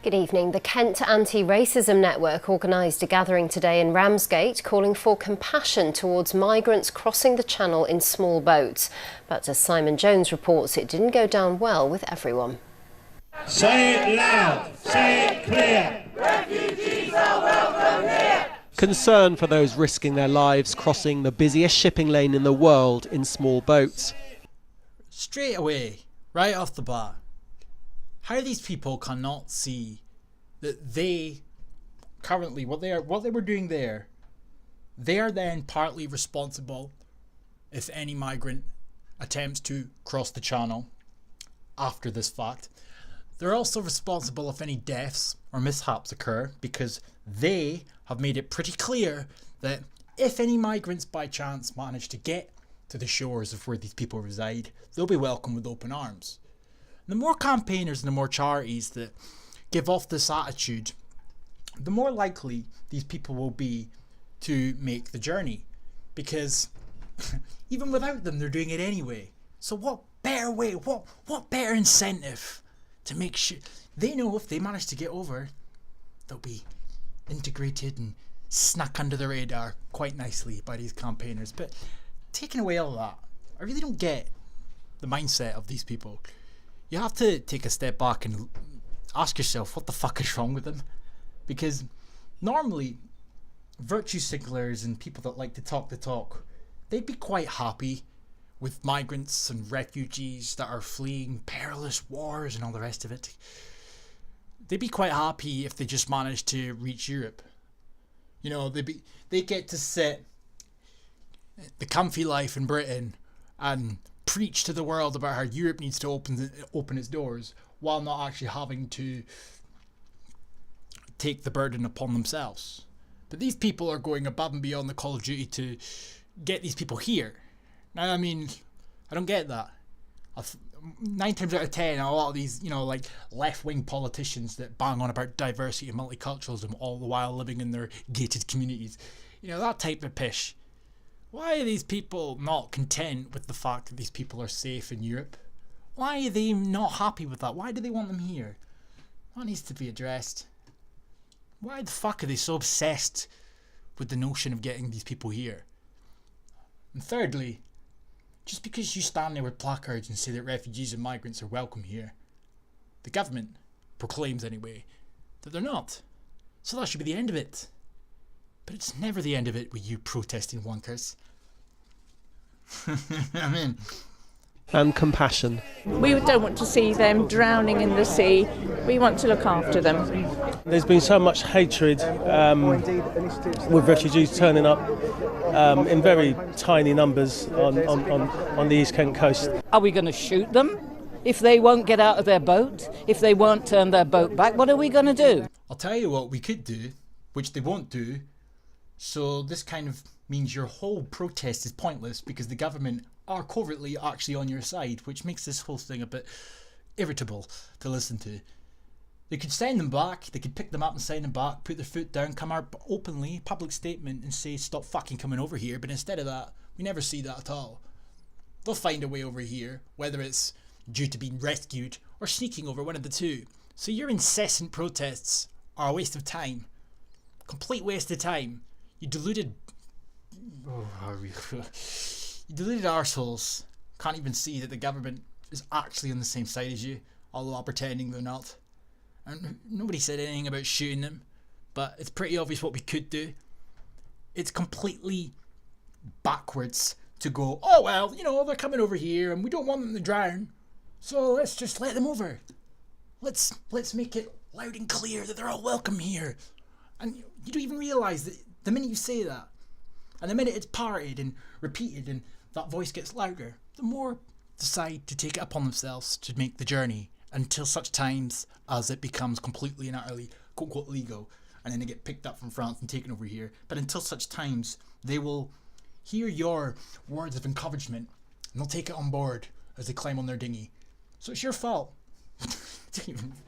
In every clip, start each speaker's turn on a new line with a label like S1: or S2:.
S1: Good evening. The Kent Anti-Racism Network organised a gathering today in Ramsgate calling for compassion towards migrants crossing the channel in small boats. But as Simon Jones reports, it didn't go down well with everyone.
S2: Say it loud, say it clear.
S3: Refugees are welcome here.
S4: Concern for those risking their lives crossing the busiest shipping lane in the world in small boats.
S5: Straight away, right off the bat, how these people cannot see that they currently what they were doing there, they are then partly responsible if any migrant attempts to cross the channel after this fact. They're also responsible if any deaths or mishaps occur, because they have made it pretty clear that if any migrants by chance manage to get to the shores of where these people reside, they'll be welcomed with open arms. The more campaigners and the more charities that give off this attitude, the more likely these people will be to make the journey, because even without them, they're doing it anyway. So what better way, what better incentive to make sure they know if they manage to get over, they'll be integrated and snuck under the radar quite nicely by these campaigners. But taking away all that, I really don't get the mindset of these people. You have to take a step back and ask yourself what the fuck is wrong with them. Because normally, virtue signalers and people that like to talk the talk, they'd be quite happy with migrants and refugees that are fleeing perilous wars and all the rest of it. They'd be quite happy if they just managed to reach Europe. You know, they get to sit the comfy life in Britain and preach to the world about how Europe needs to open its doors, while not actually having to take the burden upon themselves. But these people are going above and beyond the call of duty to get these people here. Now, I mean, I don't get that. 9 times out of 10, a lot of these, you know, like left-wing politicians that bang on about diversity and multiculturalism all the while living in their gated communities, you know, that type of pish. Why are these people not content with the fact that these people are safe in Europe? Why are they not happy with that? Why do they want them here? That needs to be addressed. Why the fuck are they so obsessed with the notion of getting these people here? And thirdly, just because you stand there with placards and say that refugees and migrants are welcome here, the government proclaims anyway that they're not. So that should be the end of it. But it's never the end of it with you protesting wankers. I mean...
S4: And compassion.
S6: We don't want to see them drowning in the sea. We want to look after them.
S7: There's been so much hatred with refugees turning up in very tiny numbers on the East Kent coast.
S8: Are we going to shoot them if they won't get out of their boat? If they won't turn their boat back, what are we going to do?
S5: I'll tell you what we could do, which they won't do. So this kind of means your whole protest is pointless because the government are covertly actually on your side, which makes this whole thing a bit irritable to listen to. They could send them back, they could pick them up and send them back, put their foot down, come out openly, public statement and say stop fucking coming over here, but instead of that, we never see that at all. They'll find a way over here, whether it's due to being rescued or sneaking over, one of the two. So your incessant protests are a waste of time. Complete waste of time. You deluded arseholes can't even see that the government is actually on the same side as you, although pretending they're not. And nobody said anything about shooting them, but it's pretty obvious what we could do. It's completely backwards to go, oh well, you know, they're coming over here and we don't want them to drown, so let's just let them over. Let's make it loud and clear that they're all welcome here. And you don't even realise that the minute you say that, and the minute it's parroted and repeated and that voice gets louder, the more decide to take it upon themselves to make the journey until such times as it becomes completely and utterly quote-unquote legal, and then they get picked up from France and taken over here. But until such times, they will hear your words of encouragement and they'll take it on board as they climb on their dinghy. So it's your fault.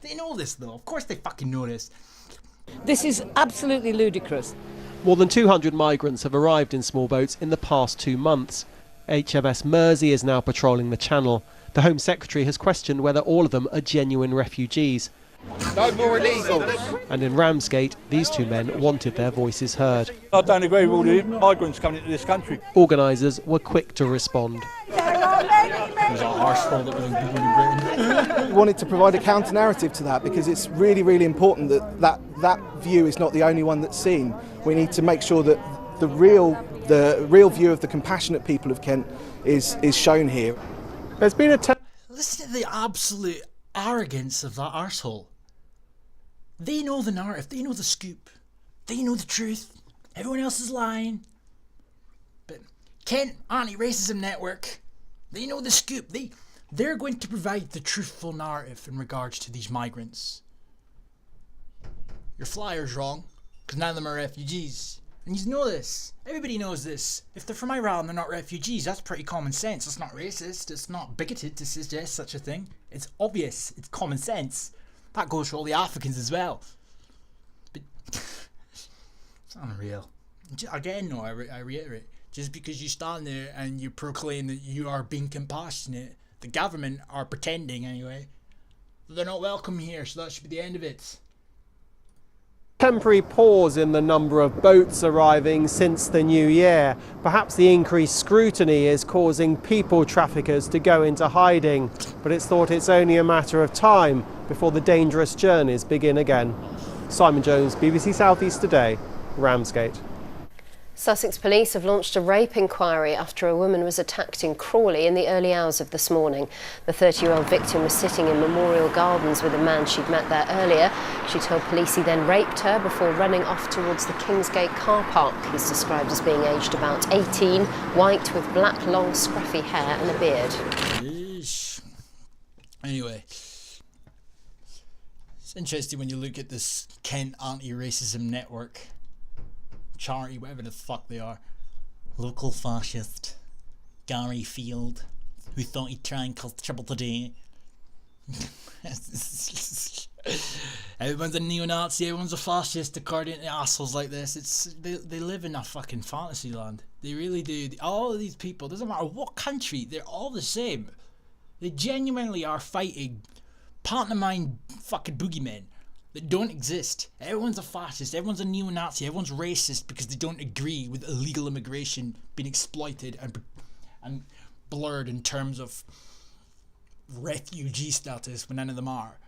S5: They know this though, of course they fucking know this.
S8: This is absolutely ludicrous.
S4: More than 200 migrants have arrived in small boats in the past 2 months. HMS Mersey is now patrolling the channel. The Home Secretary has questioned whether all of them are genuine refugees.
S9: No more illegals.
S4: And in Ramsgate, these two men wanted their voices heard.
S10: I don't agree with all the migrants coming into this country.
S4: Organisers were quick to respond.
S11: We wanted to provide a counter-narrative to that because it's really, really important that view is not the only one that's seen. We need to make sure that the real view of the compassionate people of Kent is shown here.
S7: There's been a
S5: Listen to the absolute arrogance of that arsehole. They know the narrative, they know the scoop, they know the truth. Everyone else is lying. But Kent Anti-Racism Network, they know the scoop. They're going to provide the truthful narrative in regards to these migrants. Your flyer's wrong, because none of them are refugees. And you know this. Everybody knows this. If they're from Iran, they're not refugees. That's pretty common sense. It's not racist. It's not bigoted to suggest such a thing. It's obvious. It's common sense. That goes for all the Africans as well. But it's unreal. Again, no, I reiterate. Just because you stand there and you proclaim that you are being compassionate, the government are pretending anyway. They're not welcome here, so that should be the end of it.
S4: Temporary pause in the number of boats arriving since the new year. Perhaps the increased scrutiny is causing people traffickers to go into hiding, but it's thought it's only a matter of time before the dangerous journeys begin again. Simon Jones, BBC South East Today, Ramsgate.
S1: Sussex Police have launched a rape inquiry after a woman was attacked in Crawley in the early hours of this morning. The 30-year-old victim was sitting in Memorial Gardens with a man she'd met there earlier. She told police he then raped her before running off towards the Kingsgate car park. He's described as being aged about 18, white with black, long, scruffy hair and a beard.
S5: Yeesh. Anyway, it's interesting when you look at this Kent Anti-Racism Network charity, whatever the fuck they are. Local fascist Gary Field, who thought he'd try and cause trouble today. Everyone's a neo-Nazi, everyone's a fascist according to assholes like this. They live in a fucking fantasy land. They really do. All of these people, doesn't matter what country, they're all the same. They genuinely are fighting pantomime fucking boogeymen that don't exist. Everyone's a fascist, everyone's a neo-Nazi, everyone's racist because they don't agree with illegal immigration being exploited and blurred in terms of refugee status when none of them are.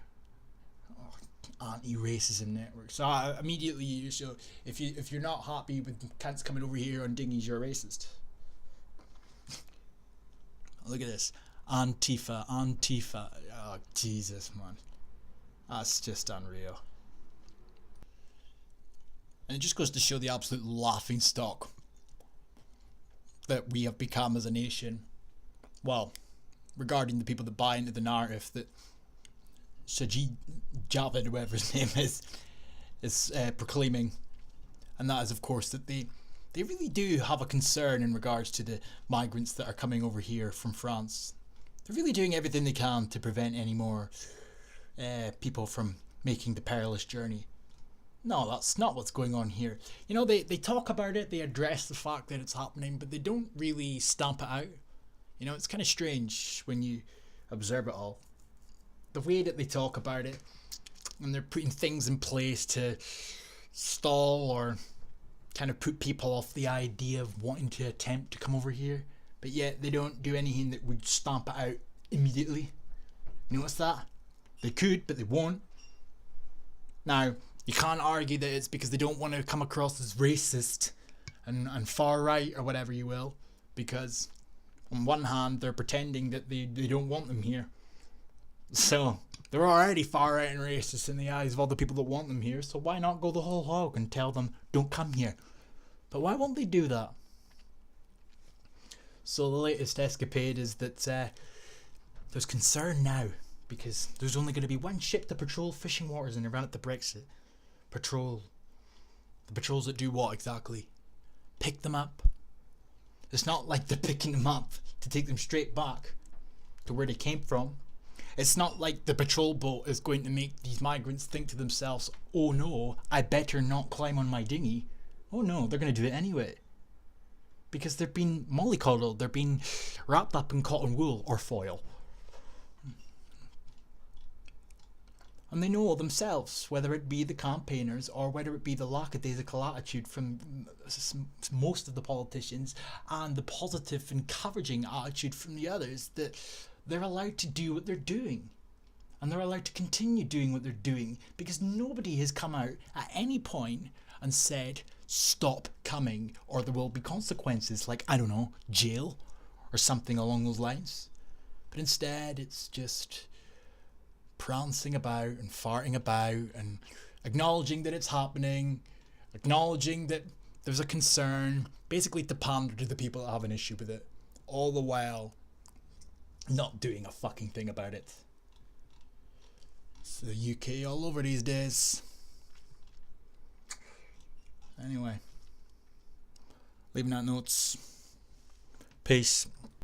S5: Anti-Racism Network. So immediately, so if you're not happy with cunts coming over here on dinghies, you're a racist. Look at this. Antifa. Oh, Jesus, man. That's just unreal. And it just goes to show the absolute laughing stock that we have become as a nation. Well, regarding the people that buy into the narrative that Sajid Javid, whatever his name is proclaiming. And that is, of course, that they really do have a concern in regards to the migrants that are coming over here from France. They're really doing everything they can to prevent any more people from making the perilous journey. No, that's not what's going on here. You know, they talk about it, they address the fact that it's happening, but they don't really stamp it out. You know, it's kind of strange when you observe it all. The way that they talk about it, and they're putting things in place to stall or kind of put people off the idea of wanting to attempt to come over here, but yet they don't do anything that would stamp it out immediately. You notice that? They could, but they won't. Now, you can't argue that it's because they don't want to come across as racist and far right or whatever you will, because on one hand they're pretending that they don't want them here. So they're already far right and racist in the eyes of all the people that want them here, so why not go the whole hog and tell them don't come here? But why won't they do that? So the latest escapade is that there's concern now because there's only going to be one ship to patrol fishing waters in Iran at the Brexit. Patrol. The patrols that do what exactly? Pick them up. It's not like they're picking them up to take them straight back to where they came from. It's not like the patrol boat is going to make these migrants think to themselves, oh no, I better not climb on my dinghy. Oh no, they're going to do it anyway. Because they're being mollycoddled, they're being wrapped up in cotton wool or foil. And they know themselves, whether it be the campaigners or whether it be the lackadaisical attitude from most of the politicians and the positive, encouraging attitude from the others, that they're allowed to do what they're doing. And they're allowed to continue doing what they're doing because nobody has come out at any point and said, stop coming or there will be consequences like, I don't know, jail or something along those lines. But instead, it's just prancing about and farting about and acknowledging that it's happening, acknowledging that there's a concern, basically to pander to the people that have an issue with it, all the while not doing a fucking thing about it. It's the UK all over these days. Anyway, leaving out notes. Peace.